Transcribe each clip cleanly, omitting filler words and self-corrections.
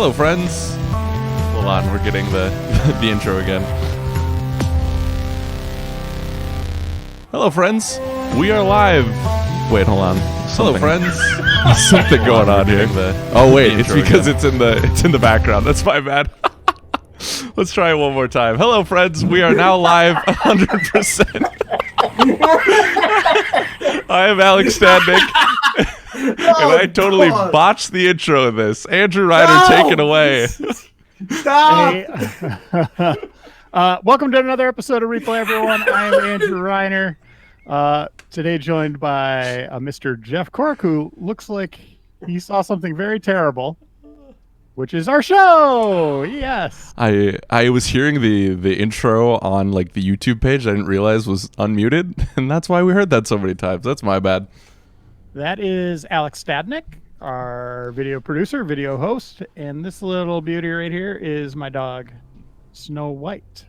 Hello, friends. Hold on, we're getting the the intro again. Hello, friends. We are live. Wait, hold on. Hello, friends. Something going on here. Oh wait, it's because it's in the background. That's my bad. Let's try it one more time. Hello, friends. We are now live 100%. I am Alex Stadnik. And I totally botched the intro of this. Andrew Reiner, take it away. Stop! Hey. Welcome to another episode of Replay, everyone. I am Andrew Reiner. Today joined by Mr. Jeff Cork, who looks like he saw something very terrible, which is our show. Yes. I was hearing the intro on like the YouTube page. I didn't realize was unmuted, and that's why we heard that so many times. That's my bad. That is Alex Stadnik, our video producer, video host, and this little beauty right here is my dog, Snow White.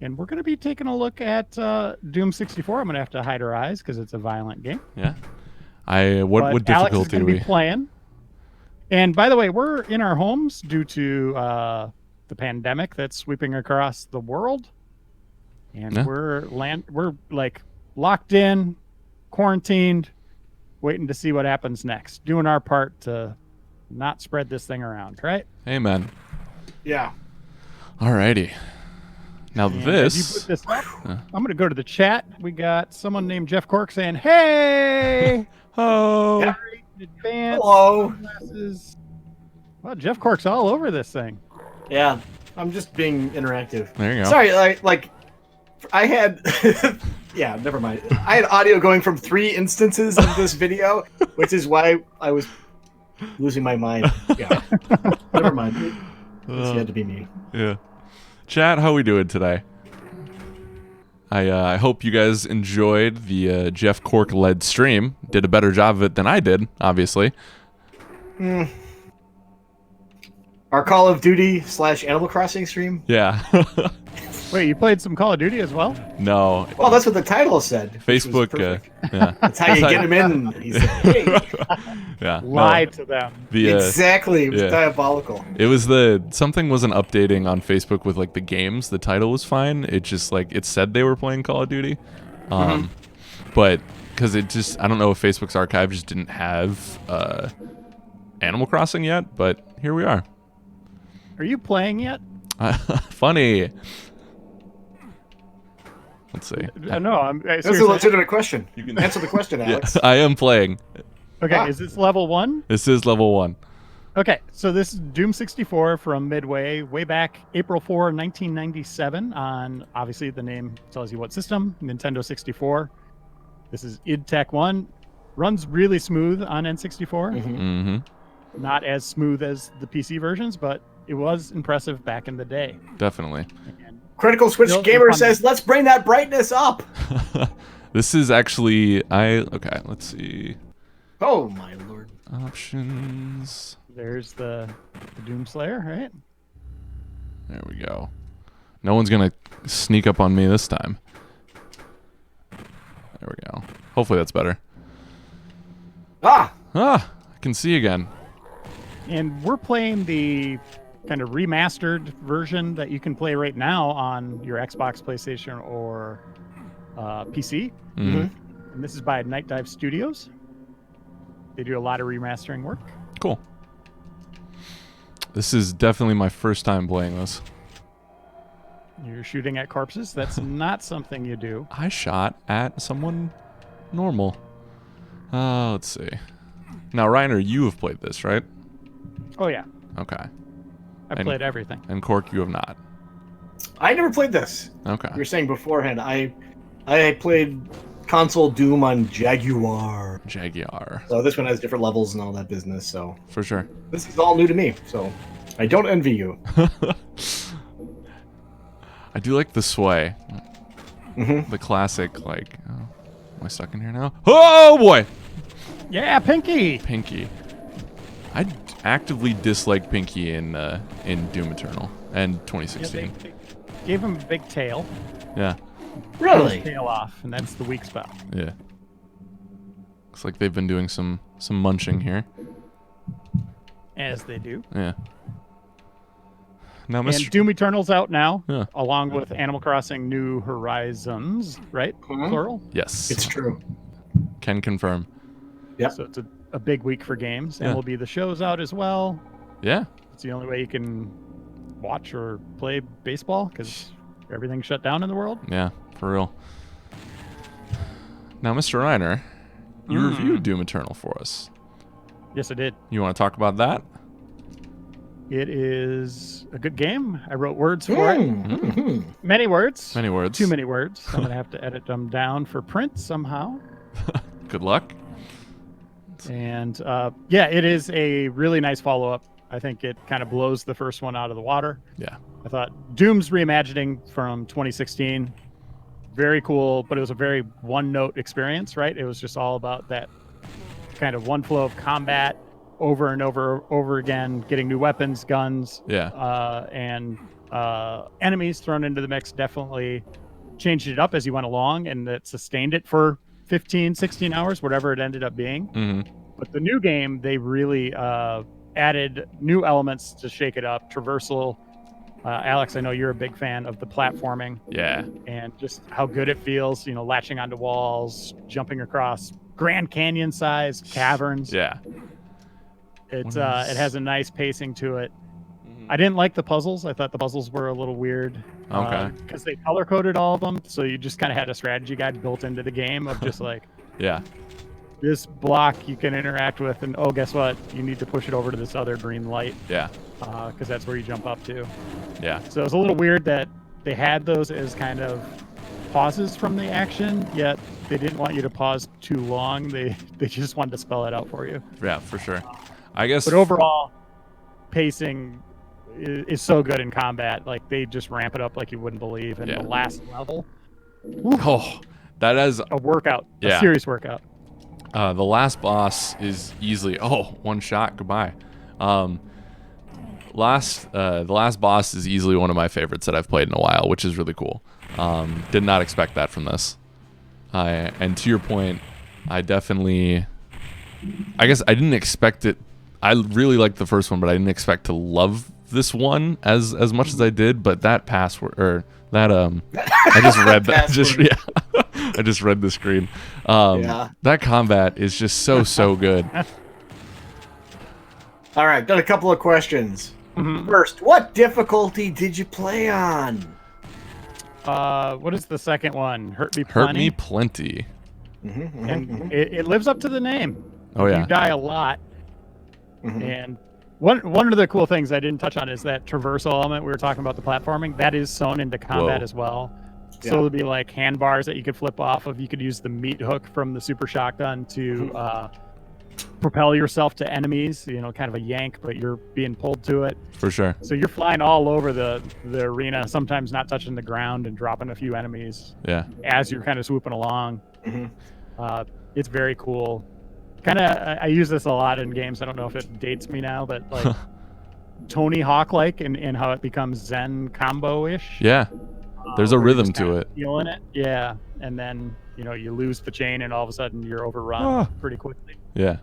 And we're going to be taking a look at Doom 64. I'm going to have to hide her eyes because it's a violent game. Yeah. What difficulty Alex is going to be playing. And by the way, we're in our homes due to the pandemic that's sweeping across the world. And we're like locked in, quarantined, waiting to see what happens next. Doing our part to not spread this thing around, right? Amen. Yeah. Alrighty. Now and this... As you put this up, I'm going to go to the chat. We got someone named Jeff Cork saying, hey! Oh! Yeah. Advanced hello. Classes. Well, Jeff Cork's all over this thing. Yeah, I'm just being interactive. There you go. Sorry, like I had... yeah, never mind. I had audio going from 3 instances of this video, which is why I was losing my mind. Yeah, never mind. This had to be me. Yeah. Chat, how we doing today? I hope you guys enjoyed the Jeff Cork led stream. Did a better job of it than I did, obviously. Our Call of Duty / Animal Crossing stream? Yeah. Wait, you played some Call of Duty as well? No. Well, that's what the title said. Facebook, yeah. That's how you get him in. He said, hey. Yeah. Lied to them. Exactly. It was diabolical. It was something wasn't updating on Facebook with like the games. The title was fine. It just like it said they were playing Call of Duty. But because it just, I don't know if Facebook's archive just didn't have Animal Crossing yet, but here we are. Are you playing yet? Funny. Let's see. No, that's a legitimate question. You can answer the question, Alex. Yes, I am playing. Okay, is this level 1? This is level 1. Okay, so this is Doom 64 from Midway, way back April 4, 1997 on, obviously the name tells you what system, Nintendo 64. This is id Tech 1. Runs really smooth on N64. Not as smooth as the PC versions, but it was impressive back in the day. Definitely. And Critical Switch Gamer says, let's bring that brightness up. This is actually, okay, let's see. Oh, my lord. Options. There's the Doom Slayer, right? There we go. No one's going to sneak up on me this time. There we go. Hopefully that's better. Ah, I can see again. And we're playing the kind of remastered version that you can play right now on your Xbox, PlayStation, or PC. And this is by Night Dive Studios. They do a lot of remastering work. Cool. This is definitely my first time playing this. You're shooting at corpses. That's not something you do. I shot at someone normal. Let's see. Now, Reiner, you have played this, right? Oh, yeah. Okay. I've played everything. And Cork, you have not. I never played this. Okay. You were saying beforehand. I played console Doom on Jaguar. So this one has different levels and all that business. So for sure. This is all new to me. So I don't envy you. I do like the sway. The classic, like, am I stuck in here now? Oh boy! Yeah, Pinky! Pinky. I actively dislike Pinky in Doom Eternal and 2016. Yeah, they gave him a big tail. Yeah. Really? Tail off, and that's the weak spot. Yeah. Looks like they've been doing some munching here. As they do. Yeah. Now, And Mr. Doom Eternal's out now, Yeah. along with Animal Crossing New Horizons, right? Plural. Yes. It's true. Can confirm. Yep. So it's a big week for games, and Yeah. will be the shows out as well. Yeah. It's the only way you can watch or play baseball because everything's shut down in the world. Yeah, for real. Now, Mr. Reiner, you reviewed Doom Eternal for us. Yes, I did. You want to talk about that? It is a good game. I wrote words for it. Mm-hmm. Many words. Many words. Too many words. I'm going to have to edit them down for print somehow. Good luck. And yeah, it is a really nice follow-up. I think it kind of blows the first one out of the water. Yeah. I thought Doom's reimagining from 2016, very cool, but it was a very one-note experience, right? It was just all about that kind of one flow of combat over and over again, getting new weapons, guns, and enemies thrown into the mix. Definitely changed it up as you went along, and it sustained it for 15, 16 hours, whatever it ended up being. Mm-hmm. But the new game, they really added new elements to shake it up. Traversal. Alex, I know you're a big fan of the platforming. Yeah. And just how good it feels, you know, latching onto walls, jumping across Grand Canyon sized caverns. Yeah. It has a nice pacing to it. I didn't like the puzzles. I thought the puzzles were a little weird. Okay. Because they color coded all of them, so you just kind of had a strategy guide built into the game of just like, Yeah. this block you can interact with, and oh, guess what? You need to push it over to this other green light. Yeah. Because that's where you jump up to. Yeah. So it's a little weird that they had those as kind of pauses from the action, yet they didn't want you to pause too long. They just wanted to spell it out for you. Yeah, for sure. I guess. But overall, pacing is so good in combat. Like, they just ramp it up like you wouldn't believe. And the last level, Oh, that is a workout. Yeah. A serious workout. the last boss is easily one shot. Goodbye. The last boss is easily one of my favorites that I've played in a while, which is really cool. Did not expect that from this. And to your point, I guess I didn't expect it. I really liked the first one, but I didn't expect to love this one as much as I did. But that password, or that I just read that. I just read the screen. That combat is just so good. All right, got a couple of questions. First, what difficulty did you play on? What is the second one? Hurt Me Plenty? Hurt Me Plenty. And it lives up to the name. Oh yeah. You die a lot. And one of the cool things I didn't touch on is that traversal element. We were talking about the platforming. That is sewn into combat as well. So there'll be like handbars that you could flip off of. You could use the meat hook from the super shotgun to propel yourself to enemies, you know, kind of a yank, but you're being pulled to it. For sure. So you're flying all over the arena, sometimes not touching the ground and dropping a few enemies as you're kind of swooping along. It's very cool. I use this a lot in games. I don't know if it dates me now, but like Tony Hawk-like in how it becomes Zen combo-ish. Yeah. There's a rhythm to it. Feeling it. Yeah. And then, you know, you lose the chain and all of a sudden you're overrun pretty quickly. Yeah.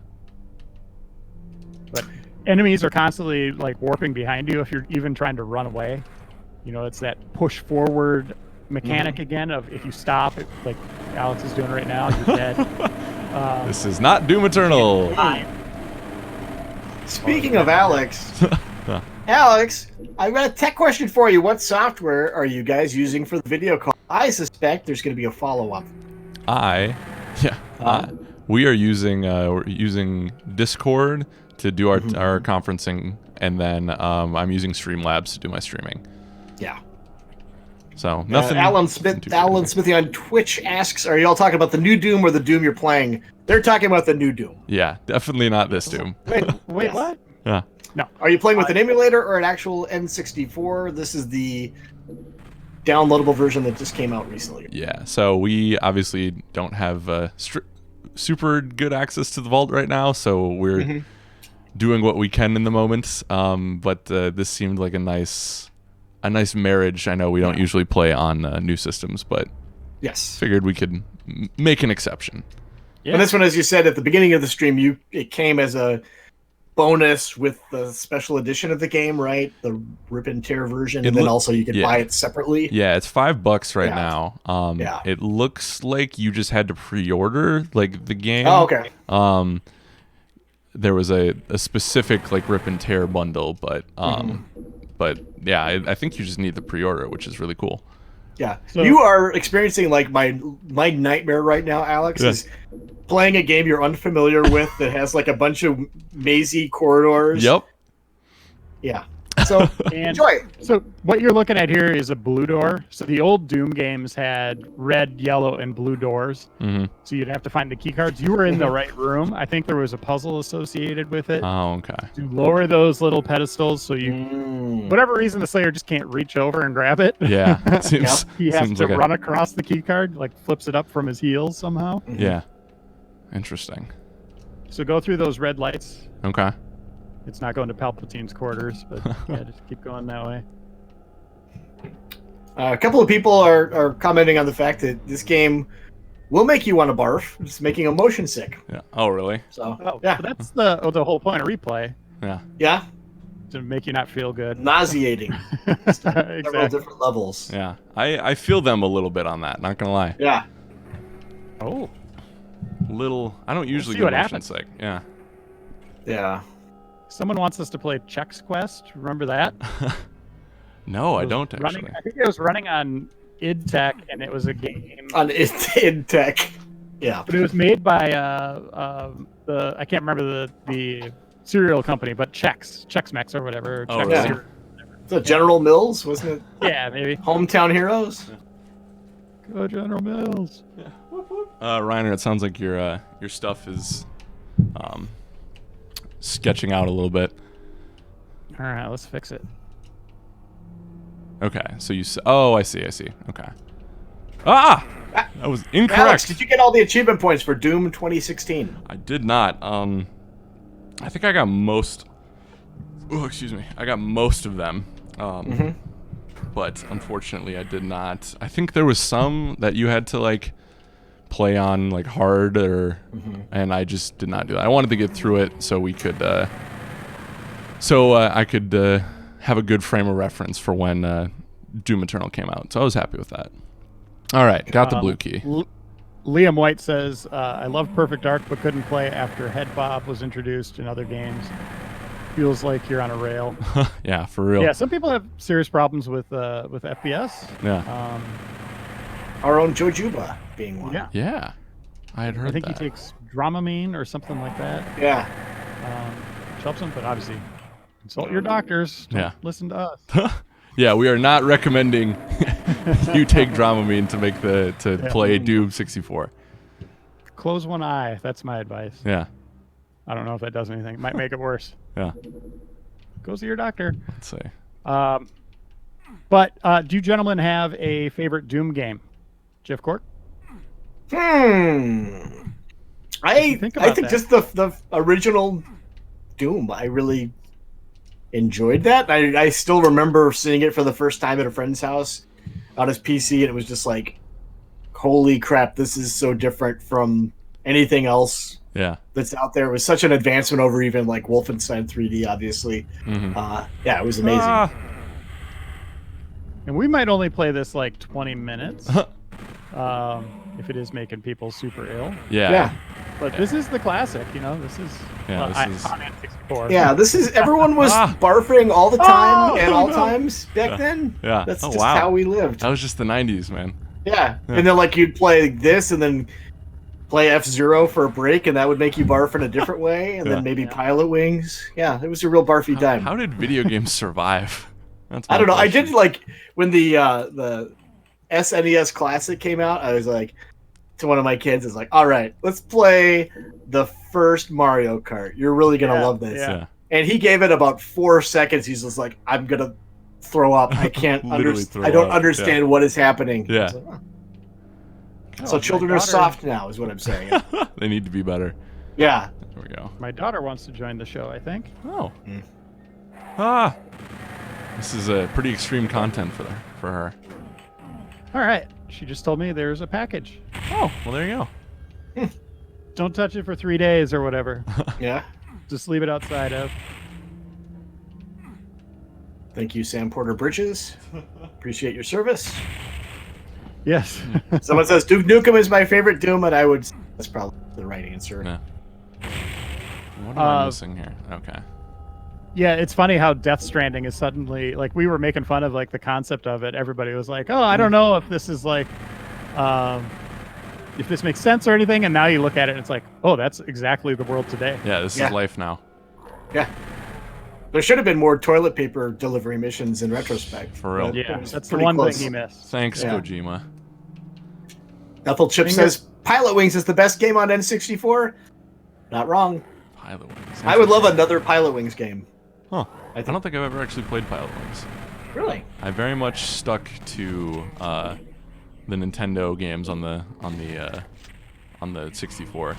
But enemies are constantly like warping behind you if you're even trying to run away. You know, it's that push forward mechanic again of if you stop, like Alex is doing right now, you're dead. This is not Doom Eternal. Speaking of Alex, Alex, I've got a tech question for you. What software are you guys using for the video call? I suspect there's going to be a follow-up. We are using Discord to do our conferencing, and then I'm using Streamlabs to do my streaming. Yeah. So nothing. Alan Smithy on Twitch asks, "Are y'all talking about the new Doom or the Doom you're playing?" They're talking about the new Doom. Yeah, definitely not this Doom. Wait, what? Yeah. No. Are you playing with an emulator or an actual N64? This is the downloadable version that just came out recently. Yeah. So we obviously don't have super good access to the vault right now, so we're doing what we can in the moment. But this seemed like a nice marriage. I know we don't usually play on new systems, but figured we could make an exception. Yeah. And this one, as you said at the beginning of the stream, it came as a bonus with the special edition of the game, right? The rip and tear version, and then also you can buy it separately. Yeah, it's $5 right Yeah. now. Yeah. It looks like you just had to pre-order like the game. Oh, okay. There was a specific like rip and tear bundle, but yeah, I think you just need the pre-order, which is really cool. Yeah. So- You are experiencing like my nightmare right now, Alex, is playing a game you're unfamiliar with that has like a bunch of mazy corridors. Yep. Yeah. So And enjoy. so what you're looking at here is a blue door. So the old Doom games had red, yellow, and blue doors. Mm-hmm. So you'd have to find the key cards. You were in the right room. I think there was a puzzle associated with it. Oh, okay. To lower those little pedestals so you, whatever reason, the Slayer just can't reach over and grab it. Yeah. It seems, He has seems to like run across the key card, like flips it up from his heels somehow. Yeah. Interesting. So go through those red lights. Okay. It's not going to Palpatine's quarters, but yeah, just keep going that way. A couple of people are commenting on the fact that this game will make you want to barf. It's making them motion sick. Yeah. Oh, really? So Oh, yeah, but that's the whole point of replay, Yeah. yeah, to make you not feel good. nauseating. Several Exactly. different levels. Yeah. I feel them a little bit on that. Not gonna lie. Yeah. Oh, Little. I don't usually see get what motion happens. sick. Yeah. Yeah. someone wants us to play Chex Quest. Remember that? No, I It was don't running, actually. I think it was running on id Tech, and it was a game. On in tech. Yeah. But it was made by the I can't remember the cereal company, but Chex Mix or whatever. Oh, Chex really? cereal. So General Mills, wasn't it? Yeah, maybe. Hometown Heroes. Go General Mills. Reiner, it sounds like your stuff is sketching out a little bit. All right, let's fix it. Okay, so oh, I see. Okay. Ah! That was incorrect. Alex, did you get all the achievement points for Doom 2016? I did not. I think I got most. Oh, excuse me. I got most of them. But unfortunately, I did not. I think there was some that you had to like play on like hard, and I just did not do that. I wanted to get through it so we could, I could have a good frame of reference for when Doom Eternal came out. So I was happy with that. All right, got the blue key. Liam White says, I love Perfect Dark, but couldn't play after Head Bob was introduced in other games. Feels like you're on a rail. Yeah, for real. Yeah, some people have serious problems with FPS. Yeah. Our own Jojuba being one. Yeah. Yeah. I had heard I think that. he takes Dramamine or something like that. Yeah. Which helps him, but obviously consult your doctors. Don't Yeah. listen to us. Yeah, we are not recommending you take Dramamine to make play Doom 64. Close one eye. That's my advice. Yeah. I don't know if that does anything. It might make it worse. Yeah. Go see your doctor. Let's see. But do you gentlemen have a favorite Doom game? Jeff Cork? I think about think that? just the original Doom. I really enjoyed that. I still remember seeing it for the first time at a friend's house on his PC, and it was just like, holy crap, this is so different from anything else Yeah. that's out there. It was such an advancement over even like Wolfenstein 3D, obviously. Yeah, it was amazing. Ah. And we might only play this like 20 minutes. If it is making people super ill. Yeah. Yeah. But this is the classic, you know. This is Yeah, this is- on N64. Yeah, this is everyone was barfing all the time at all times back then. Yeah. That's Oh, just wow. how we lived. That was just the 90s, man. Yeah. And then like you'd play this and then play F-Zero for a break, and that would make you barf in a different way, and Yeah. then maybe Pilot Wings. Yeah, it was a real barfy time. How did video games survive? That's I my don't know. I question. did like when the SNES Classic came out. I was like to one of my kids, "Is like, all right, let's play the first Mario Kart. You're really gonna love this." Yeah. Yeah. And he gave it about 4 seconds. He's just like, "I'm gonna throw up. I can't Literally understand. throw I don't up, understand what is happening." Yeah. I was like, "Oh." Oh, So my children are daughter- soft now, is what I'm saying. They need to be better. Yeah. There we go. My daughter wants to join the show, I think. Oh. Ah. This is a pretty extreme content for her. All right. She just told me there's a package. Oh, well there you go. Don't touch it for 3 days or whatever. Yeah. Just leave it outside of. Thank you, Sam Porter Bridges. Appreciate your service. Yes. Someone says Duke Nukem is my favorite Doom, and I would. That's probably the right answer. Yeah. What am I missing here? Okay. Yeah, it's funny how Death Stranding is suddenly like we were making fun of like the concept of it. Everybody was like, "Oh, I don't know if this is like, if this makes sense or anything." And now you look at it, and it's like, "Oh, that's exactly the world today." Yeah, this is life now. Yeah. There should have been more toilet paper delivery missions in retrospect. For real. Yeah, that's the one thing he missed. Thanks, Kojima. Ethel Chip says Pilot Wings is the best game on N64. Not wrong. Pilot Wings. I would love another Pilot Wings game. Huh. I don't think I've ever actually played Pilot Wings. Really? I very much stuck to the Nintendo games on the 64.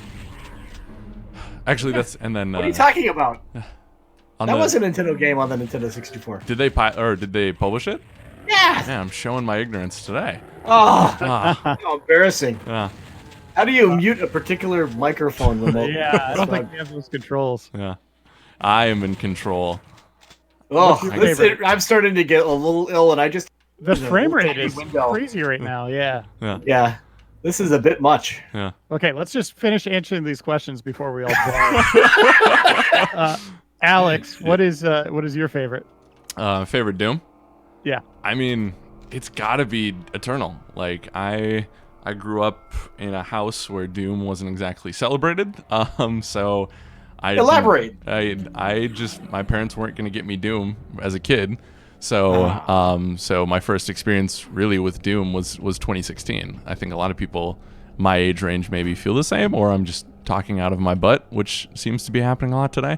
Actually, that's and then. What are you talking about? That was a Nintendo game on the Nintendo 64. Did they did they publish it? Yeah. Yeah, I'm showing my ignorance today. Oh, how embarrassing. Yeah. How do you mute a particular microphone remote? Yeah, I don't think we have those controls. Yeah. I am in control. Oh, I'm starting to get a little ill, and I just... The frame rate is crazy right now, yeah. Yeah. This is a bit much. Yeah. Okay, let's just finish answering these questions before we all die. Alex, what is your favorite? Favorite Doom? Yeah. I mean, it's gotta be Eternal. Like, I grew up in a house where Doom wasn't exactly celebrated. So I elaborate. My parents weren't gonna get me Doom as a kid. So so my first experience really with Doom was 2016. I think a lot of people my age range maybe feel the same, or I'm just talking out of my butt, which seems to be happening a lot today.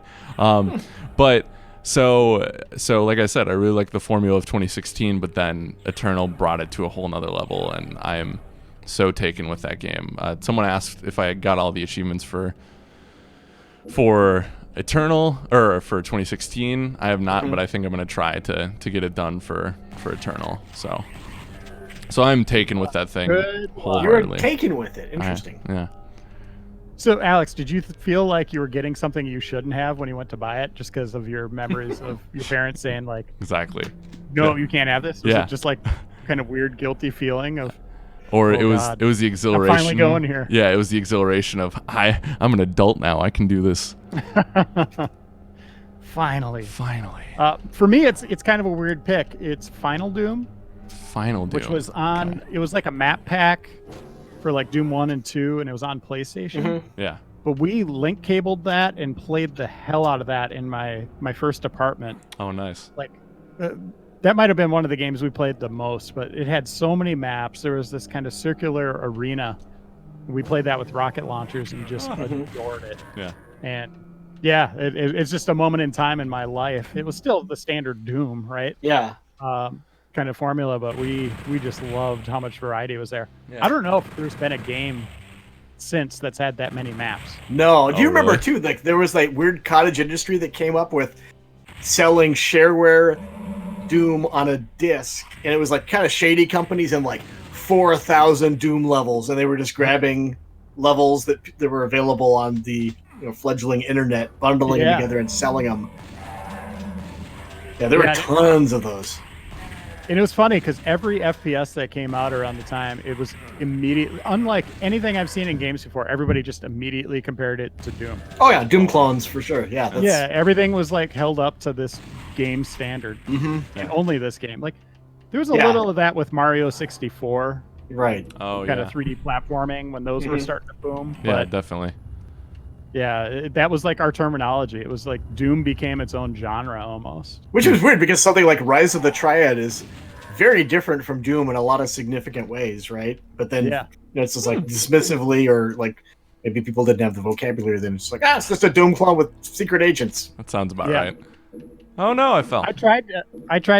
But so like I said, I really like the formula of 2016, but then Eternal brought it to a whole nother level, and I am so taken with that game. Someone asked if I got all the achievements for Eternal or for 2016. I have not, but I think I'm gonna try to get it done for Eternal. So I'm taken with that thing wholeheartedly. You're taken with it. Interesting. Yeah. So, Alex, did you feel like you were getting something you shouldn't have when you went to buy it, just because of your memories of your parents saying like, exactly, no, you can't have this? Was yeah. it just like kind of weird, guilty feeling of, or it was the exhilaration. I'm finally going here. Yeah, it was the exhilaration of I'm an adult now. I can do this. Finally. For me, it's kind of a weird pick. It's Final Doom. Which was on. It was like a map pack for like Doom 1 and 2, and it was on PlayStation. Yeah. But we link cabled that and played the hell out of that in my first apartment. Oh, nice. Like, that might have been one of the games we played the most, but it had so many maps. There was this kind of circular arena. We played that with rocket launchers and just adored it. Yeah. And yeah, it's just a moment in time in my life. It was still the standard Doom, right? Yeah. Kind of formula, but we just loved how much variety was there. Yeah. I don't know if there's been a game since that's had that many maps. No. Do you remember really? too? Like there was like weird cottage industry that came up with selling shareware Doom on a disc, and it was like kind of shady companies and like 4,000 Doom levels, and they were just grabbing levels that were available on the fledgling internet, bundling them together and selling them. Yeah, there were tons of those. And it was funny because every FPS that came out around the time, it was immediately, unlike anything I've seen in games before, everybody just immediately compared it to Doom. Oh yeah, Doom clones for sure. Yeah, everything was like held up to this game standard, and only this game. Like there was a little of that with Mario 64, right? Oh, kind of 3D platforming when those were starting to boom. Yeah, but definitely. Yeah, that was like our terminology. It was like Doom became its own genre almost. Which was weird because something like Rise of the Triad is very different from Doom in a lot of significant ways, right? But then it's just like dismissively, or like maybe people didn't have the vocabulary. Then it's like, it's just a Doom clone with secret agents. That sounds about right. Oh no, I fell. I tried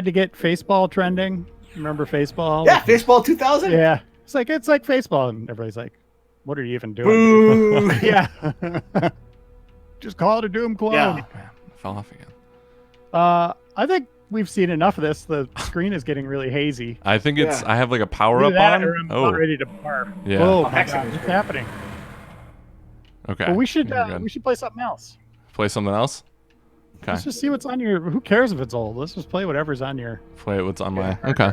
to get Faceball trending. Remember Faceball? Yeah, Faceball 2000. Yeah, it's like Faceball, and everybody's like, "What are you even doing?" Boo. Yeah, just call it a Doom clone. Yeah, man, I fell off again. I think we've seen enough of this. The screen is getting really hazy. I think it's. I have like a power up on. Or I'm about ready to barf. Yeah. Oh my God, what's happening? Okay. Well, we should play something else. Play something else? Okay. Let's just see what's on your. Who cares if it's old? Let's just play whatever's on your. Play what's on my. Okay.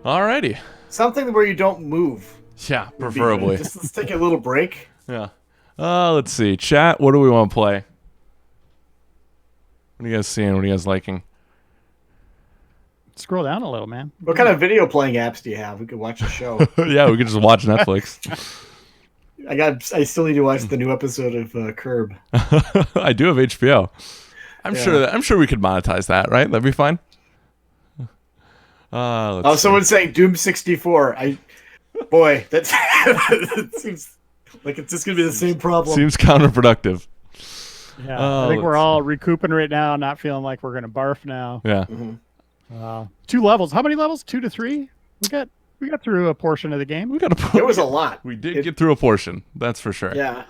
Alrighty. Something where you don't move. Yeah, preferably. Just let's take a little break. Yeah. Let's see. Chat, what do we want to play? What are you guys seeing? What are you guys liking? Scroll down a little, man. What kind of video playing apps do you have? We could watch a show. Yeah, we could just watch Netflix. I still need to watch the new episode of Curb. I do have HBO. I'm sure we could monetize that, right? That'd be fine. Someone's saying Doom 64. Boy, that seems like it's just gonna be the same problem. Seems counterproductive. Yeah, I think we're all recouping right now, not feeling like we're gonna barf now. Yeah. 2 levels. How many levels? 2 to 3. We got through a portion of the game. There was a lot. We did get through a portion. That's for sure. Yeah.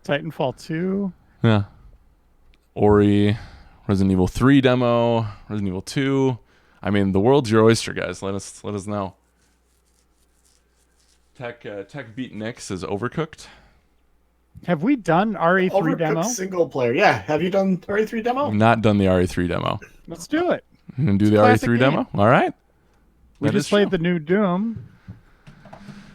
Titanfall 2. Yeah. Ori, Resident Evil 3 demo, Resident Evil 2. I mean, the world's your oyster, guys. Let us know. Tech Beat Nick says Overcooked. Have we done RE3 Overcooked demo? single player. Yeah. Have you done RE3 demo? I've not done the RE3 demo. Let's do it. You gonna do the classic RE3 game. demo? All right. We That just is played true. the new Doom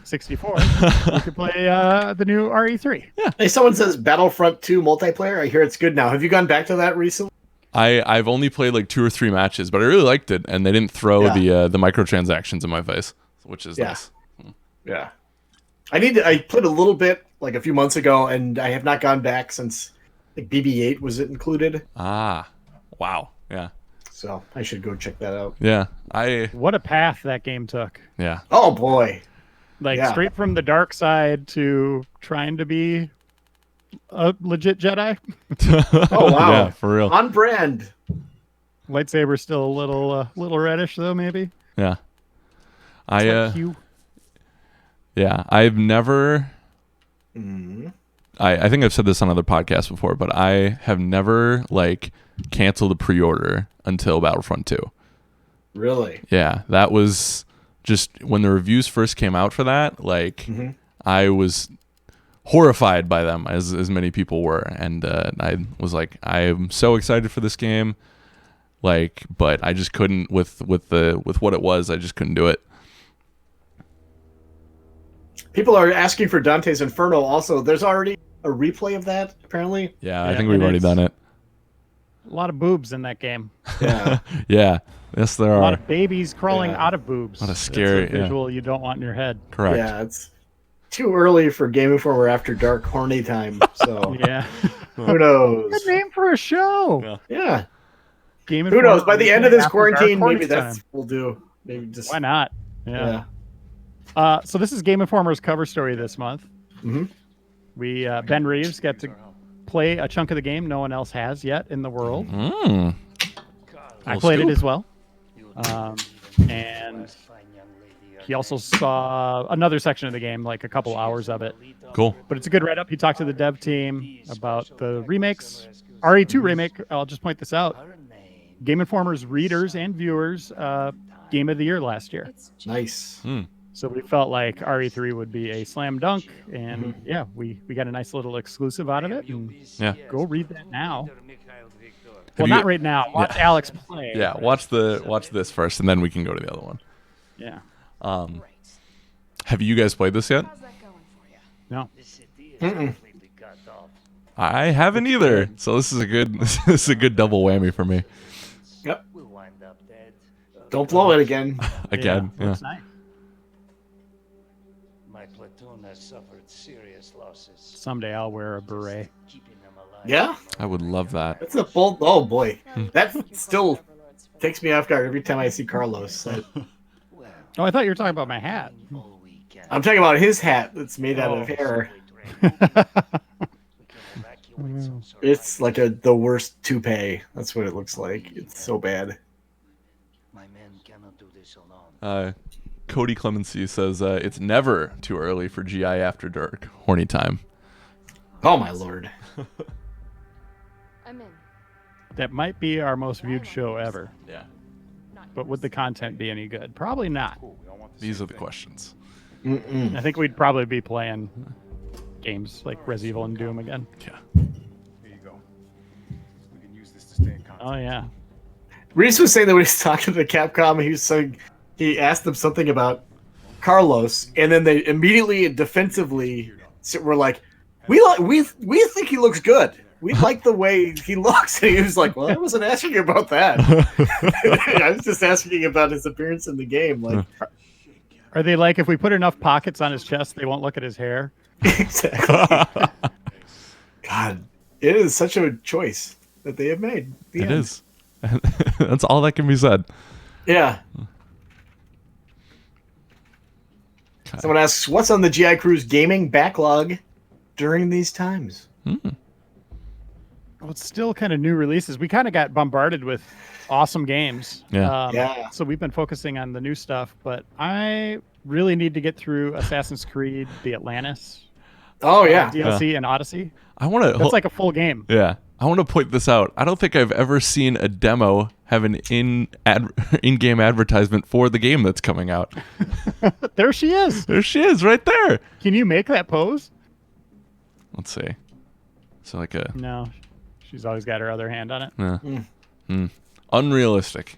64. We could play the new RE3. Yeah. Hey, someone says Battlefront 2 multiplayer. I hear it's good now. Have you gone back to that recently? I've only played like 2 or 3 matches, but I really liked it, and they didn't throw Yeah. the microtransactions in my face, which is nice. Yeah. I played a little bit like a few months ago, and I have not gone back since like BB-8 was included. Ah, wow. Yeah. So I should go check that out. Yeah. What a path that game took. Yeah. Oh boy. Like Yeah. straight from the dark side to trying to be a legit Jedi. Oh wow. Yeah, for real. On brand. Lightsaber's still a little reddish though, maybe. Yeah. Hue. Yeah, I've never Mm. I think I've said this on other podcasts before, but I have never like canceled a pre-order until Battlefront 2. Really? Yeah, that was just when the reviews first came out for that, like I was horrified by them as many people were, and I was like, I am so excited for this game, like, but I just couldn't with what it was, I just couldn't do it. People are asking for Dante's Inferno also. There's already a replay of that, apparently. Yeah, I think we've already done it. A lot of boobs in that game. Yeah. Yeah, yes there A are. lot of babies crawling Yeah. out of boobs. What a That's scary- visual you don't want in your head. Correct. Yeah, it's too early for Game Informer After Dark horny time. So Yeah. who knows? Good name for a show. Yeah. Game Who knows? By the end of this After Dark quarantine, horny maybe that's time. what we'll do. Maybe just Why not? yeah. So this is Game Informer's cover story this month. Mhm. We Ben Reeves got to play a chunk of the game no one else has yet in the world. Mm. I Little played scoop. it as well, and he also saw another section of the game, like a couple hours of it. Cool. But it's a good write-up. He talked to the dev team about the remakes. RE2 remake. I'll just point this out. Game Informer's readers and viewers game of the year last year. Nice. Mm. So we felt like RE3 would be a slam dunk, and yeah, we got a nice little exclusive out of it. And Yeah. go read that now. Have Well, you- not right now. Watch Alex play. Yeah, watch this first, and then we can go to the other one. Yeah. Have you guys played this yet? No. I haven't either. So this is a good this is a good double whammy for me. Yep. Don't blow it again. Again. Yeah. Looks nice. My platoon has suffered serious losses. Someday I'll wear a beret. Keeping them alive. Yeah. I would love that. That's a bold. Oh boy, that still takes me off guard every time I see Carlos. Well, Oh, I thought you were talking about my hat. all we can. I'm talking about his hat that's made out of hair. We can evacuate some sort of It's like the worst toupee. That's what it looks like. It's so bad. My men cannot do this alone. Cody Clemency says it's never too early for GI After Dark horny time. Oh my lord. I'm in. That might be our most viewed show ever. Yeah. But would the content be any good? Probably not. These are the questions. Mm-mm. I think we'd probably be playing games like Resident Evil and Doom again. Yeah. Oh yeah. Reese was saying that when he was talking to Capcom, he asked them something about Carlos, and then they immediately and defensively were like, "We think he looks good. We like the way he looks." And he was like, "Well, I wasn't asking about that. I was just asking about his appearance in the game." Like, are they like, if we put enough pockets on his chest, they won't look at his hair? exactly. God, it is such a choice that they have made. It is. That's all that can be said. Yeah. Okay. Someone asks, "What's on the GI Cruise gaming backlog during these times?" Well, it's still kind of new releases. We kind of got bombarded with awesome games. Yeah. So we've been focusing on the new stuff, but I really need to get through Assassin's Creed, the Atlantis Oh yeah. DLC and Odyssey. I want to. That's like a full game. Yeah, I want to point this out. I don't think I've ever seen a demo have an in-game advertisement for the game that's coming out. There she is. There she is, right there. Can you make that pose? Let's see. So like a No. She's always got her other hand on it. unrealistic.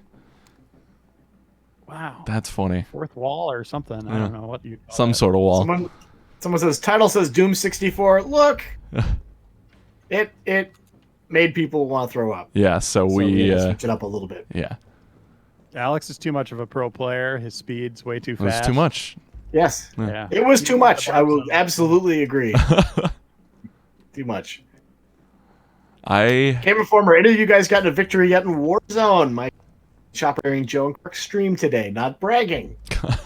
Wow. That's funny. Fourth wall or something. I don't know what you call Some that. sort of wall. Someone says title says Doom 64. Look, it made people want to throw up. Yeah. So we had to switch it up a little bit. yeah. Alex is too much of a pro player. His speed's way too It was fast. too much. Yes, Yeah. it was too much. I will absolutely agree. Too much. I Game Informer, any of you guys gotten a victory yet in Warzone? My shop wearing Joe and Cork stream today. Not bragging.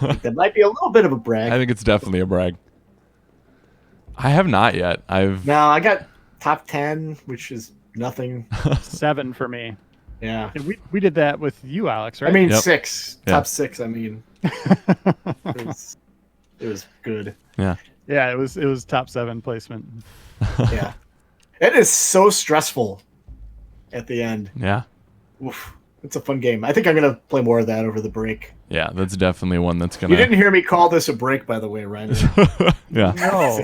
That might be a little bit of a brag. I think it's definitely a brag. I have not yet. No, I got top 10, which is nothing. 7 for me. Yeah. And we did that with you, Alex, right? I mean, Yep. 6. Yeah. Top 6, I mean. It was good. Yeah. Yeah, it was top 7 placement. Yeah. It is so stressful at the end. Yeah. Oof. It's a fun game. I think I'm going to play more of that over the break. Yeah. That's definitely one that's You gonna. didn't hear me call this a break, by the way, Reiner. Yeah. No.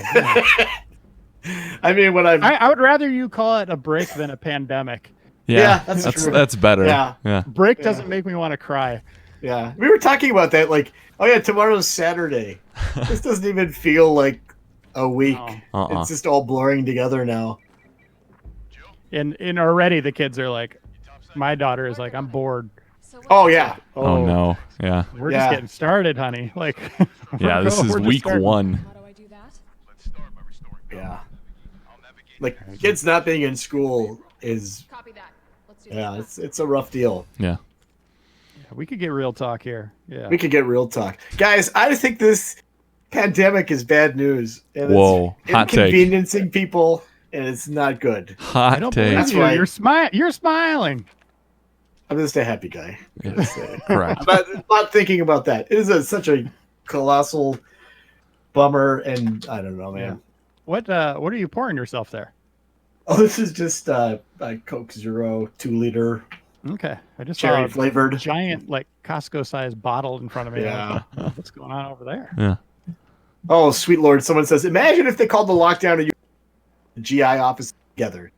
I mean, when I would rather you call it a break than a pandemic. Yeah, that's true. That's better. Yeah. Yeah. Break doesn't make me want to cry. Yeah. We were talking about that, like, oh yeah, tomorrow's Saturday. This doesn't even feel like a week. No. It's just all blurring together now. And already the kids are like, my daughter is like, I'm bored. Oh yeah. Oh no. Yeah. We're Yeah. just getting started, honey. Like, Yeah. This is we're just week starting. 1. How do I do that? Yeah. Like kids not being in school is Copy that. Let's do yeah, that. it's a rough deal. Yeah. We could get real talk here. Yeah. We could get real talk. Guys, I think this pandemic is bad news. And Whoa, it's hot take. inconveniencing people and it's not good. I Hot don't take. believe That's you. right. You're smiling. I'm just a happy guy. Yeah. Correct. I'm not thinking about that. It is such a colossal bummer, and I don't know, man. What are you pouring yourself there? Oh, this is just a Coke Zero 2-liter Okay. I just cherry saw a flavored. giant, like, Costco-sized bottle in front of me. Yeah. What's going on over there? Yeah. Oh, sweet Lord! Someone says, imagine if they called the lockdown of the GI office together.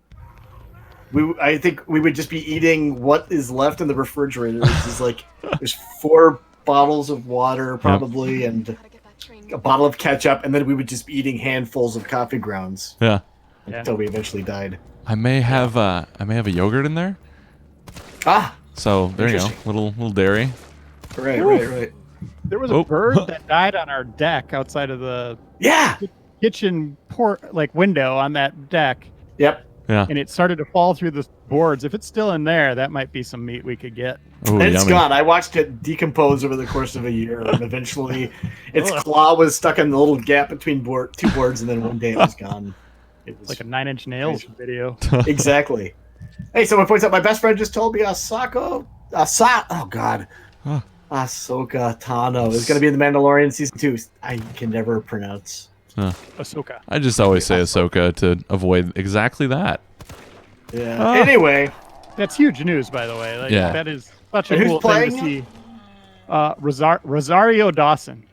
I think we would just be eating what is left in the refrigerator, which is like there's 4 bottles of water probably and Gotta get that train a bottle of ketchup, and then we would just be eating handfuls of coffee grounds Yeah. Yeah. until we eventually died. I may have a yogurt in there. Ah, So there you go. Interesting. Little dairy. right. There was Oh. a bird that died on our deck outside of the Yeah. kitchen window on that deck, Yep. Yeah. and it started to fall through the boards. If it's still in there, that might be some meat we could get. Ooh, It's yummy. gone. I watched it decompose over the course of a year, and eventually, its claw was stuck in the little gap between 2 boards, and then one day it was gone. It was Like a 9 Inch Nails video. exactly. Hey, someone points out my best friend just told me Ahsoka Tano is going to be in the Mandalorian season 2. I can never pronounce. Ahsoka. I just always say Ahsoka to avoid exactly that. Yeah. Ah. Anyway, That's huge news, by the way. Like, Yeah. That is such a And who's cool thing to playing see. Rosario Dawson.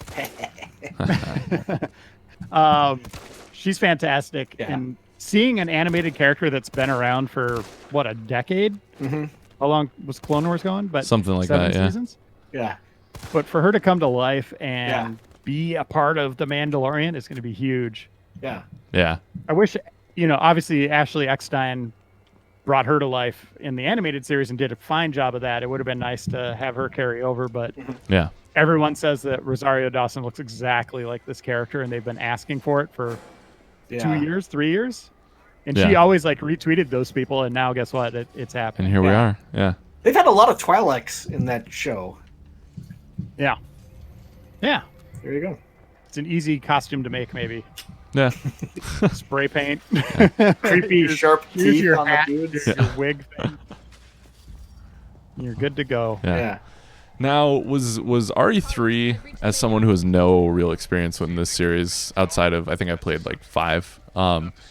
She's fantastic. Yeah. And seeing an animated character that's been around for, what, a decade? Mhm. how long was Clone Wars going? But Something like 7 that, yeah. seasons? Yeah. But for her to come to life and be a part of The Mandalorian is going to be huge. Yeah. Yeah. I wish, obviously Ashley Eckstein brought her to life in the animated series and did a fine job of that. It would have been nice to have her carry over, but Yeah. everyone says that Rosario Dawson looks exactly like this character, and they've been asking for it for 2 years, 3 years. And she always like retweeted those people, and now guess what? It's happening. And here we are. Yeah. They've had a lot of Twi'leks in that show. Yeah. Yeah. There you go. It's an easy costume to make, maybe. Yeah. Spray paint. Creepy, sharp Here's teeth your on hat, the dudes. here's your wig thing. You're good to go. Yeah. Yeah. Now, was RE3, as someone who has no real experience in this series outside of, I think I played like 5,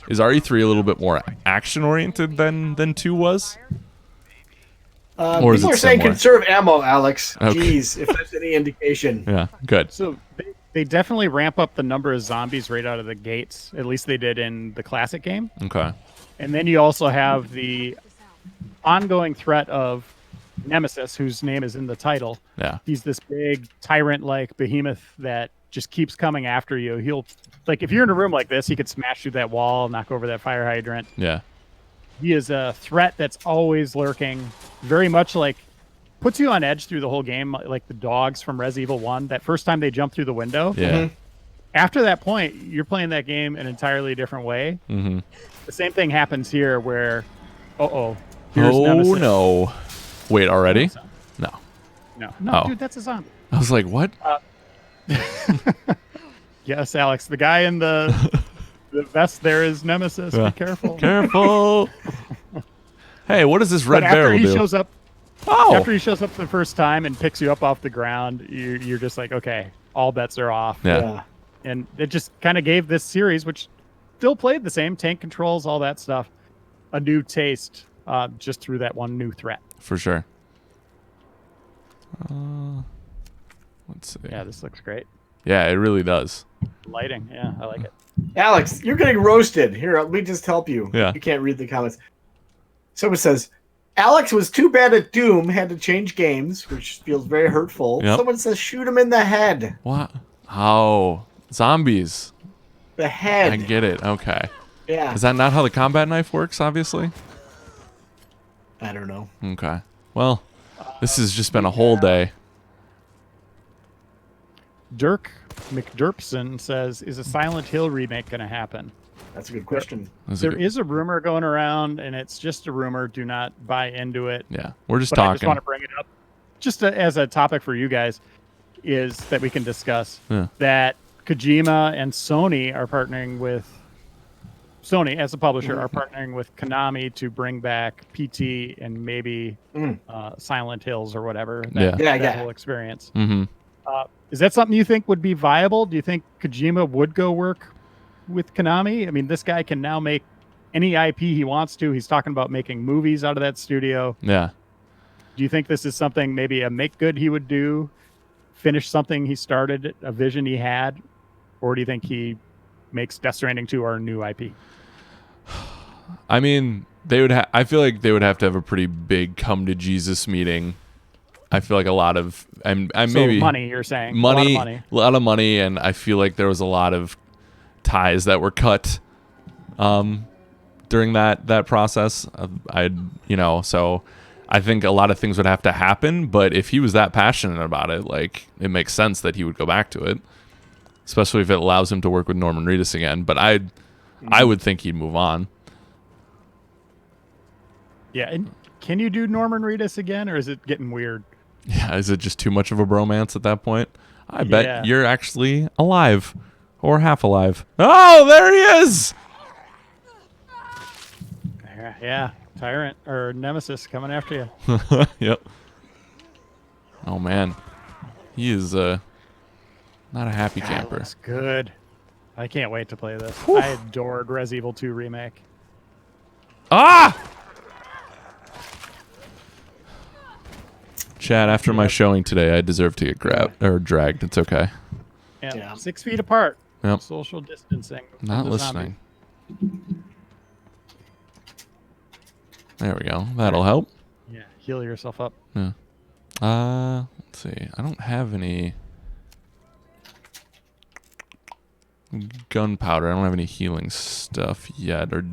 is RE3 a little bit more action oriented than 2 was? Or is People it are saying similar? conserve ammo, Alex. Okay. Jeez, if that's any indication. Yeah, good. So they definitely ramp up the number of zombies right out of the gates. At least they did in the classic game. Okay. And then you also have the ongoing threat of Nemesis, whose name is in the title. Yeah. He's this big tyrant-like behemoth that just keeps coming after you. He'll, like, if you're in a room like this, he could smash through that wall, knock over that fire hydrant. Yeah. He is a threat that's always lurking, very much like puts you on edge through the whole game, like the dogs from Res Evil 1. That first time they jump through the window. Yeah. After that point, you're playing that game an entirely different way. Mm-hmm. The same thing happens here where, here's Oh Nemesis. no! Wait, already? No. No, Oh. dude, that's a zombie. I was like, what? Yes, Alex, the guy in the vest there is Nemesis. Yeah. Be careful. Careful! Hey, what does this red But after barrel he do? shows up, Oh! after he shows up the first time and picks you up off the ground, you're just like, okay, all bets are off. Yeah. And it just kind of gave this series, which still played the same tank controls, all that stuff, a new taste just through that one new threat. For sure. Let's see. Yeah, this looks great. Yeah, it really does. Lighting, yeah, I like it. Alex, you're getting roasted. Here, let me just help you. Yeah. You can't read the comments. Someone says, Alex was too bad at Doom, had to change games, which feels very hurtful. Yep. Someone says, shoot him in the head. What? Oh, zombies. The head. I get it. Okay. Yeah. Is that not how the combat knife works, obviously? I don't know. Okay. Well, this has just been a whole day. Dirk McDerpson says, is a Silent Hill remake going to happen? That's a good question. There is a rumor going around, and it's just a rumor. Do not buy into it. Yeah, we're just But I just talking. want to bring it up, just as a topic for you guys, is that we can discuss Yeah. that Kojima and Sony are partnering with Sony as a publisher are partnering with Konami to bring back PT and maybe Silent Hills or whatever. That whole experience. Mm-hmm. Is that something you think would be viable? Do you think Kojima would go work with Konami? I mean, this guy can now make any IP he wants to. He's talking about making movies out of that studio. Yeah. Do you think this is something maybe a make good he would do, finish something he started, a vision he had, or do you think he makes Death Stranding 2 our new IP? I mean, they would. I feel like they would have to have a pretty big come to Jesus meeting. I feel like a lot of and So maybe money. You're saying money, a lot of money. and I feel like there was a lot of ties that were cut during that process. So I think a lot of things would have to happen. But if he was that passionate about it, like it makes sense that he would go back to it, especially if it allows him to work with Norman Reedus again. But I would think he'd move on. Yeah, and can you do Norman Reedus again, or is it getting weird? Yeah, is it just too much of a bromance at that point? I Yeah. bet you're actually alive. Or half alive. Oh, there he is! Yeah, Tyrant or Nemesis coming after you. Yep. Oh, man. He is not a happy camper. That's good. I can't wait to play this. I adored Res Evil 2 Remake. Ah! Chad, after my showing today, I deserve to get grabbed or dragged. It's okay. Yeah. 6 feet apart. Yep. Social distancing. from Not the listening. There we go. That'll help. Yeah, heal yourself up. Yeah. Let's see. I don't have any gunpowder. I don't have any healing stuff yet, or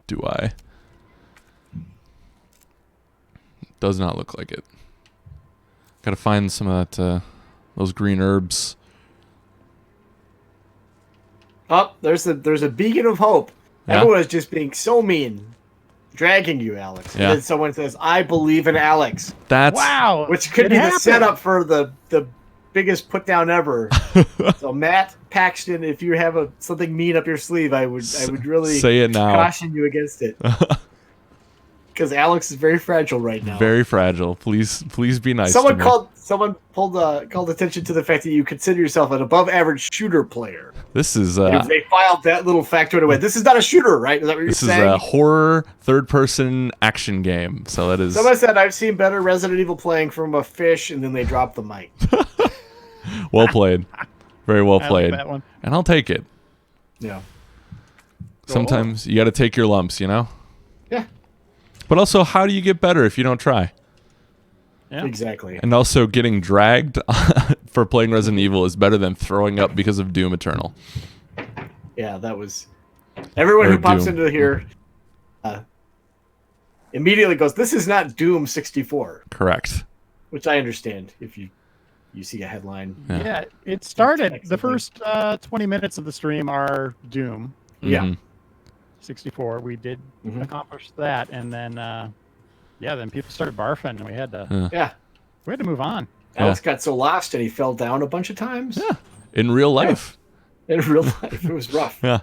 do I? Does not look like it. Gotta find some of that, those green herbs. Oh, there's a beacon of hope. Yeah. Everyone is just being so mean, dragging you, Alex. Yeah. And then someone says, "I believe in Alex," That's Wow. which could it be the happened. setup for the biggest put down ever. So Matt Paxton, if you have something mean up your sleeve, I would really say it now. caution you against it. Because Alex is very fragile right now. Very fragile. Please be nice. Someone to me. Someone called attention to the fact that you consider yourself an above-average shooter player. This is If they filed that little factoid away. This is not a shooter, right? Is that what you're this is saying? a horror third-person action game. So that is. Someone said I've seen better Resident Evil playing from a fish, and then they dropped the mic. Well played. Very well I like played. that one. And I'll take it. Yeah. Sometimes you got to take your lumps, you know? Yeah. But also, how do you get better if you don't try? Yeah. Exactly. And also, getting dragged for playing Resident Evil is better than throwing up because of Doom Eternal. Yeah, that was. Everyone Or who pops Doom. into here immediately goes, "This is not Doom 64," Correct. which I understand if you see a headline. Yeah. Yeah, it started. The Excellent. first 20 minutes of the stream are Doom Yeah. Mhm. 64. We did Mhm. accomplish that, and then then people started barfing, and we had to Yeah. move on. Alex got so lost and he fell down a bunch of times. Yeah. In real life. In real life, it was rough. Yeah.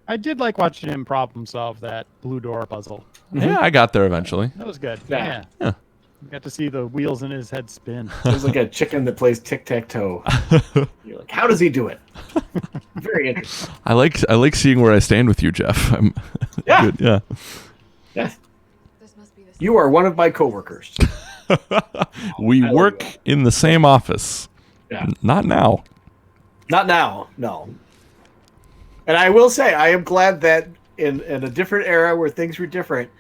I did like watching him problem solve that blue door puzzle. Yeah, I got there eventually. That was good. Yeah. Yeah. You got to see the wheels in his head spin. It was like a chicken that plays tic-tac-toe. You're like, how does he do it? Very interesting. I like seeing where I stand with you, Jeff. I'm Yeah. good. Yeah. Yeah. This must be the You are one of my coworkers. We I love work you. in the same office. Yeah. Not now. Not now, no. And I will say, I am glad that in a different era where things were different,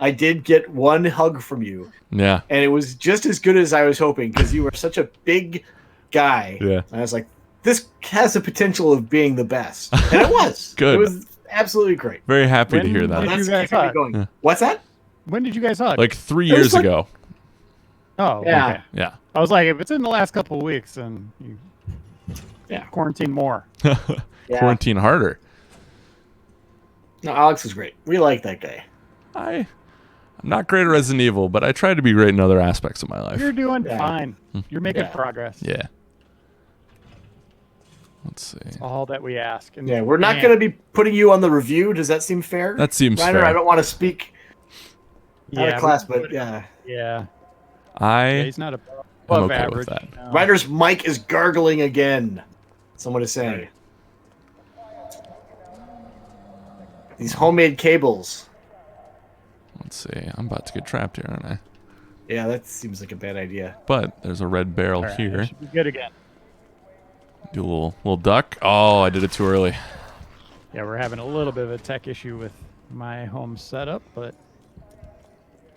I did get one hug from you. Yeah. And it was just as good as I was hoping because you were such a big guy. Yeah. And I was like, this has the potential of being the best. And it was. Good. It was absolutely great. Very happy to When hear did that. you That's guys keeping me hug? going. Yeah. What's that? When did you guys hug? Like 3 It was years like- ago. oh, Yeah. okay. Yeah. I was like, if it's in the last couple of weeks, then you Yeah. quarantine more. Yeah. Quarantine harder. No, Alex is great. We like that guy. I'm not great at Resident Evil, but I try to be great in other aspects of my life. You're doing Yeah. fine. You're making Yeah. progress. Yeah. Let's see. All that we ask. And Yeah, we're not man, going to be putting you on the review. Does that seem fair? That seems Reiner, fair. I don't want to speak out yeah, of class, we- but yeah. yeah, I he's not above I'm okay average. with that. no. Reiner's mic is gargling again. Someone is saying. These homemade cables. let's see. I'm about to get trapped here, aren't I? Yeah, that seems like a bad idea. But there's a red barrel All right, here. it should be good again. Do a little duck. Oh, I did it too early. Yeah, we're having a little bit of a tech issue with my home setup, but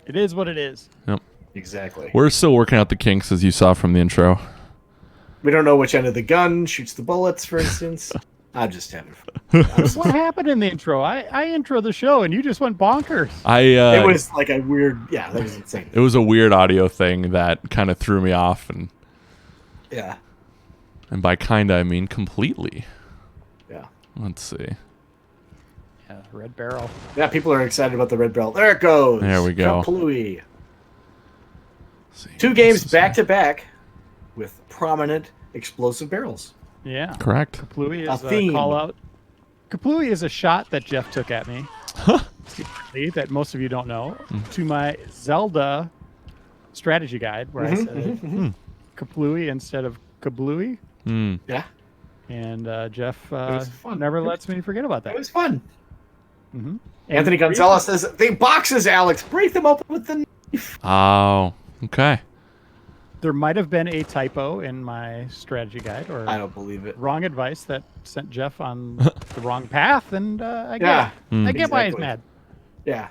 it is what it is. Yep. Exactly. We're still working out the kinks, as you saw from the intro. We don't know which end of the gun shoots the bullets, for instance. I'm just having fun. What happened in the intro? I intro the show and you just went bonkers. It was like a weird, yeah, that was insane. It was a weird audio thing that kind of threw me off, and Yeah, by kinda I mean completely. yeah. Let's see. Yeah, red barrel. Yeah, people are excited about the red belt. There it goes. There we go. Kaplooey. Let's see. 2 games back to back with prominent explosive barrels. Yeah. Correct. Kaplooey A is a theme. call out. Kaplooey is a shot that Jeff took at me. Secretly, that most of you don't know. To my Zelda strategy guide, where I said Kaplooey instead of Kablooey. Hmm. Yeah, And Jeff was fun. never lets me forget about it that. was fun. Mhm. Anthony And Gonzalez says, "The boxes, Alex, break them open with the knife." Oh, okay. there might have been a typo in my strategy guide or I don't believe it. wrong advice that sent Jeff on the wrong path, and I get Yeah, it. I get why he's exactly. mad. Yeah.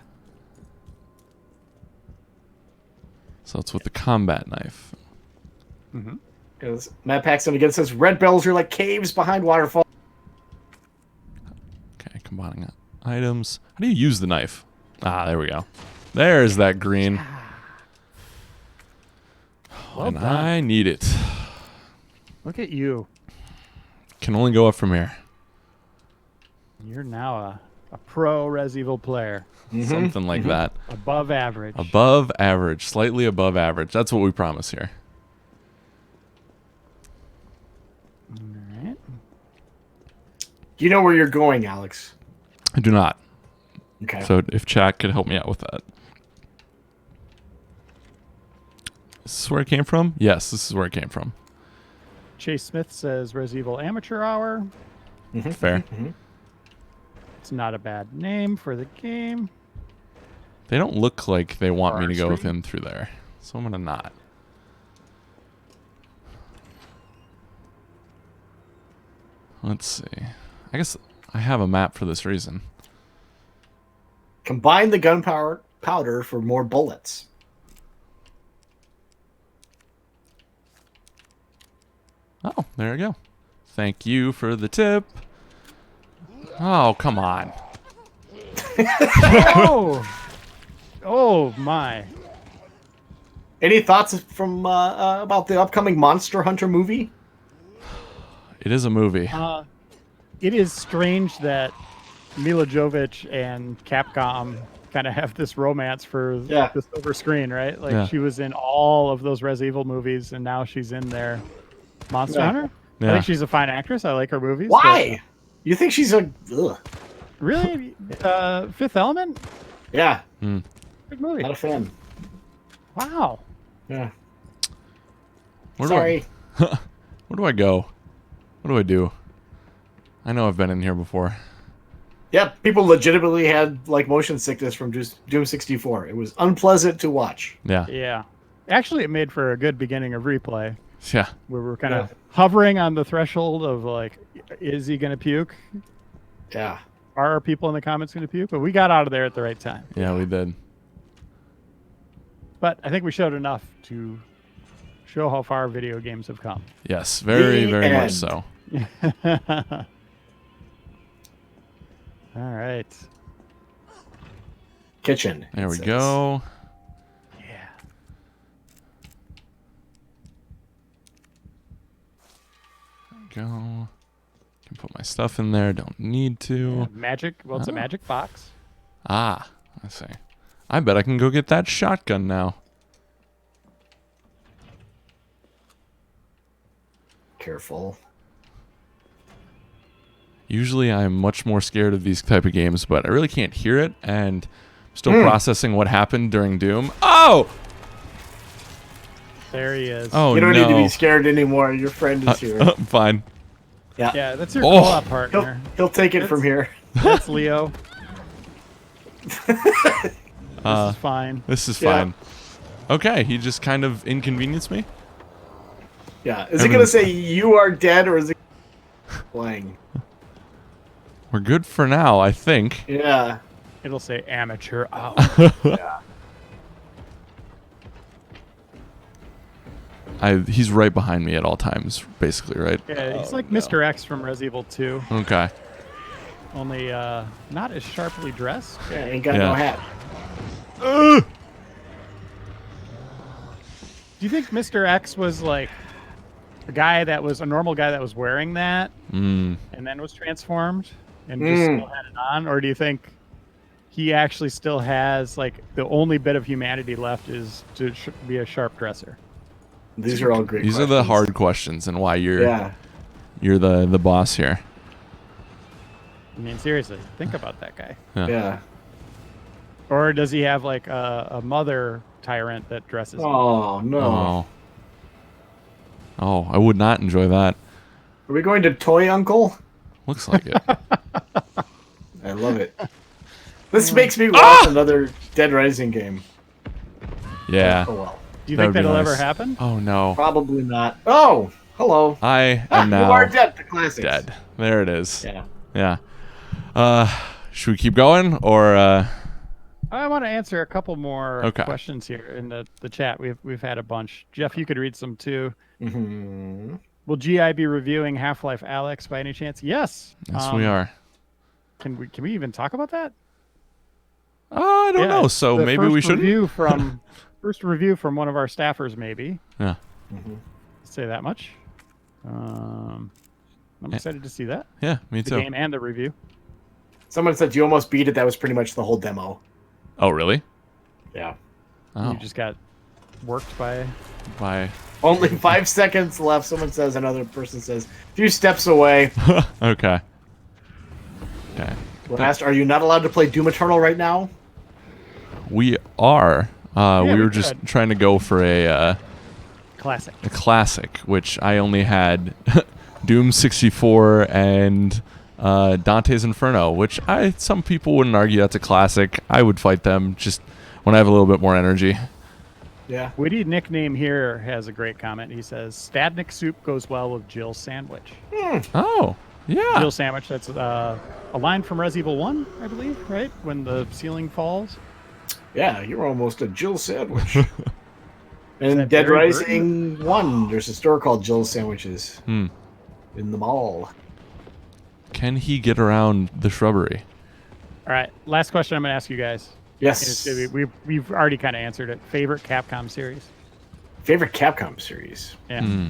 So it's with the combat knife. Because Matt Paxton again says red bells are like caves behind waterfall. Okay, combining items. How do you use the knife? Ah, there we go. There's that green. Well And done. I need it. Look at you. Can only go up from here. You're now a pro Res Evil player. Something like that. Above average. Above average. Slightly above average. That's what we promise here. All right. Do you know where you're going, Alex? I do not. Okay. So if chat could help me out with that. This is where it came from? Yes, this is where it came from. Chase Smith says Res Evil Amateur Hour. Fair. It's not a bad name for the game. They don't look like they want me to go with Street. him through there. So I'm going to not. Let's see. I guess I have a map for this reason. Combine the gunpowder for more bullets. Oh, there we go. Thank you for the tip. Oh, come on. Oh my. Any thoughts from about the upcoming Monster Hunter movie? It is a movie. It is strange that Mila Jovovich and Capcom kind of have this romance for the silver screen, right? Like Yeah. she was in all of those Res Evil movies, and now she's in their Monster Yeah. Hunter. I Yeah. think she's a fine actress. I like her movies. Why? You think she's a? Ugh. but- Really? Fifth Element? Yeah, Good movie. not a fan. Wow. Yeah. Where Sorry. Where do I go? What do I do? I know I've been in here before. Yeah, people legitimately had like motion sickness from just Doom 64. It was unpleasant to watch. Yeah. Yeah. Actually, it made for a good beginning of replay Yeah. where we're kind of hovering on the threshold of like, is he going to puke? Yeah. Are people in the comments going to puke? But we got out of there at the right time. Yeah, we did. But I think we showed enough to show how far video games have come. Yes, very, The very much end. so. All right. Kitchen. There it we says. go. Yeah. Go. Can put my stuff in there. Don't need to. Magic. Well, it's a magic box. Ah, I see. I bet I can go get that shotgun now. Careful. Usually I'm much more scared of these type of games, but I really can't hear it, and I'm still processing what happened during Doom. Oh! There he is. Oh, You don't no. need to be scared anymore. Your friend is here. Fine. Yeah. Yeah, that's your Oh. co-op partner. He'll take it from here. That's Leo. This is fine. This is Yeah. fine. Okay, he just kind of inconvenienced me. Yeah. Is it going to say you are dead or is it playing? We're good for now, I think. Yeah. It'll say amateur out. He's right behind me at all times, basically, right? Yeah, he's like Mr. X from Res Evil 2, Okay. only not as sharply dressed. Yeah, ain't got Yeah. no hat. Do you think Mr. X was like a normal guy that was wearing that and then was transformed and just still had it on? Or do you think he actually still has, like, the only bit of humanity left is to be a sharp dresser? These are all great These are the questions. hard questions and why you're Yeah. the boss here. I mean, seriously, think about that guy. Yeah. Or does he have, like, a mother tyrant that dresses him? Oh, no. Oh. Oh, I would not enjoy that. Are we going to Toy Uncle? Looks like it. I love it. This makes me watch another Dead Rising game. Yeah. Oh, well. Do you That think would be that'll ever nice. happen? Oh no. Probably not. Oh, hello. I Ah, am you now are dead. The classics. dead. There it is. Yeah. Yeah. Should we keep going or I want to answer a couple more Okay. questions here in the chat. We've had a bunch. Jeff, you could read some too. Mm-hmm. Will GI be reviewing Half-Life Alyx by any chance? Yes. Yes, we are. Can we even talk about that? I don't know. So the maybe we first shouldn't. First review from one of our staffers, maybe. Yeah. Say that much. I'm excited to see that. Yeah, me The too. game and the review. Someone said you almost beat it. That was pretty much the whole demo. Oh, really? Yeah. Oh, You just got worked by. by. Only 5 seconds left. Someone says. Another person says. A few steps away. Okay. Okay. Last, are you not allowed to play Doom Eternal right now? We are. We we were just could. trying to go for a Classic. classic, which I only had Doom 64 and Dante's Inferno, which some people wouldn't argue that's a classic. I would fight them just when I have a little bit more energy. Yeah. Witty nickname here has a great comment. He says, "Stadnik soup goes well with Jill sandwich." Oh, yeah. Jill sandwich. That's a line from Resident Evil 1, I believe, right? When the ceiling falls. Yeah, you're almost a Jill sandwich. And that Dead Barry Rising 1, there's a store called Jill's Sandwiches Hmm. in the mall. Can he get around the shrubbery? All right. Last question I'm going to ask you guys. Yes. And it's we've already kind of answered it. Favorite Capcom series? Favorite Capcom series? Yeah.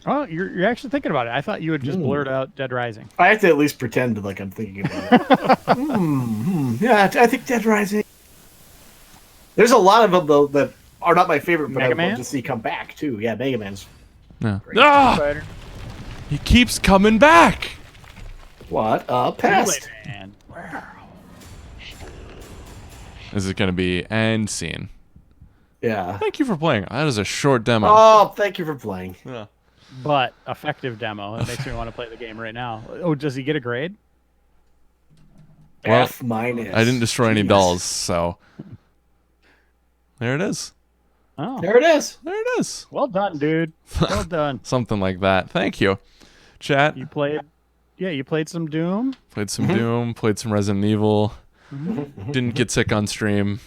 Oh, you're actually thinking about it. I thought you would just blurt out Dead Rising. I have to at least pretend like I'm thinking about it. Yeah, I think Dead Rising. There's a lot of them, though, that are not my favorite, but Mega I would Man? love to see come back, too. Yeah, Mega Man's No. great. Ah! Fighter. He keeps coming back. What a pest! Man. Is it going to be end scene? Yeah. Thank you for playing. That is a short demo. Oh, thank you for playing. Yeah. But effective demo. It makes me want to play the game right now. Oh, does he get a grade? Well, F minus. I didn't destroy any Jeez. dolls, so there it is. Oh, There it is. There it is. well done, dude. Well done. Something like that. Thank you. Chat. You played, you played some Doom. Played some Doom. Played some Resident Evil. Didn't get sick on stream.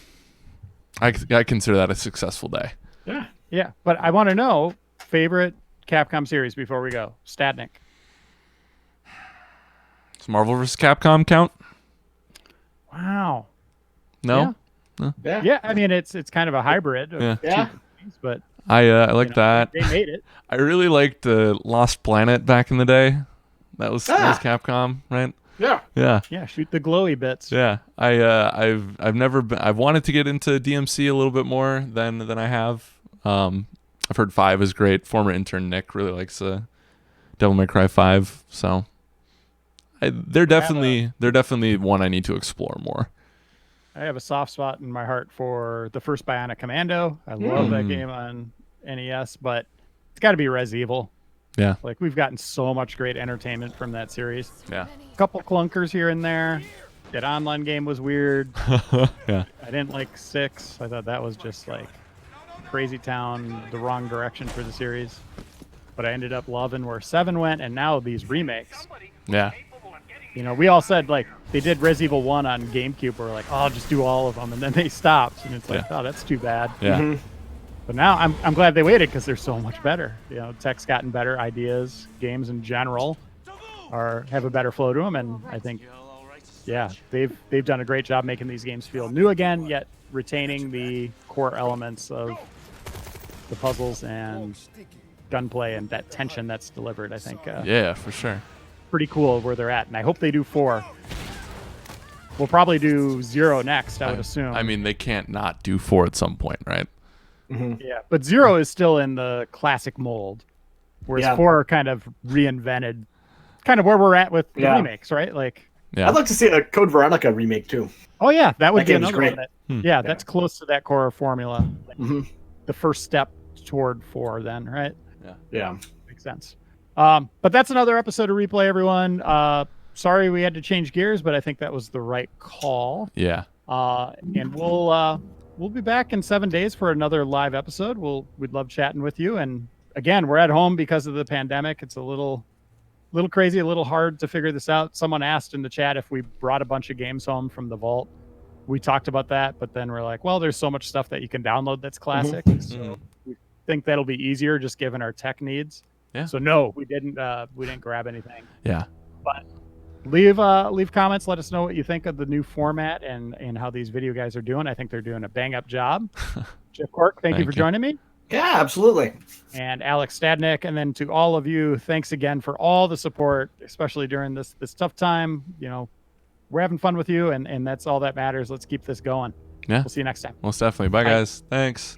I consider that a successful day. Yeah. Yeah, but I want to know favorite Capcom series before we go. Stadnik. Does Marvel vs. Capcom count? Wow. No. Yeah. Yeah, I mean it's kind of a hybrid. Of Yeah. Yeah. things, but I like that. they made it. I really liked Lost Planet back in the day. That was Capcom, right? Yeah. Yeah. Yeah, shoot the glowy bits. Yeah, I've never been. I've wanted to get into DMC a little bit more than I have. I've heard 5 is great. Former intern Nick really likes Devil May Cry 5, so they're definitely one I need to explore more. I have a soft spot in my heart for the first Bionic Commando. I love that game on NES, but it's got to be Res Evil. Yeah, Like we've gotten so much great entertainment from that series. yeah, A couple clunkers here and there. That online game was weird. yeah. I didn't like 6. I thought that was just like crazy town, the wrong direction for the series. But I ended up loving where 7 went, and now these remakes. Yeah. You know, we all said like they did Res Evil 1 on GameCube. We're like, oh, I'll just do all of them, and then they stopped, and it's like, oh, that's too bad. Yeah. But now I'm glad they waited because they're so much better. You know, tech's gotten better, ideas, games in general have a better flow to them, and I think, yeah, they've done a great job making these games feel new again, yet retaining the core elements of the puzzles and gunplay and that tension that's delivered. I think Yeah, for sure. pretty cool where they're at, and I hope they do 4. We'll probably do 0 next, I would assume. I mean, they can't not do 4 at some point, right? Yeah, but 0 is still in the classic mold, whereas 4 kind of reinvented, kind of where we're at with the remakes, right? Like, Yeah. I'd like to see a Code Veronica remake too. oh yeah, that would That be game is another great. one. That, that's close to that core formula. The first step toward 4, then, right? Yeah. Makes sense. But that's another episode of Replay, everyone. Sorry we had to change gears, but I think that was the right call. Yeah. And we'll be back in 7 days for another live episode. We'd love chatting with you. And again, we're at home because of the pandemic. It's a little crazy, a little hard to figure this out. Someone asked in the chat if we brought a bunch of games home from the vault. we talked about that, but then we're like, well, there's so much stuff that you can download that's classic. So we think that'll be easier just given our tech needs. Yeah. So no, we didn't grab anything. Yeah. But leave comments. Let us know what you think of the new format and how these video guys are doing. I think they're doing a bang up job. Jeff Cork, thank you for joining me. Yeah, absolutely. And Alex Stadnik, and then to all of you, thanks again for all the support, especially during this tough time. You know, we're having fun with you, and that's all that matters. Let's keep this going. Yeah. We'll see you next time. Most definitely. Bye, guys. Thanks.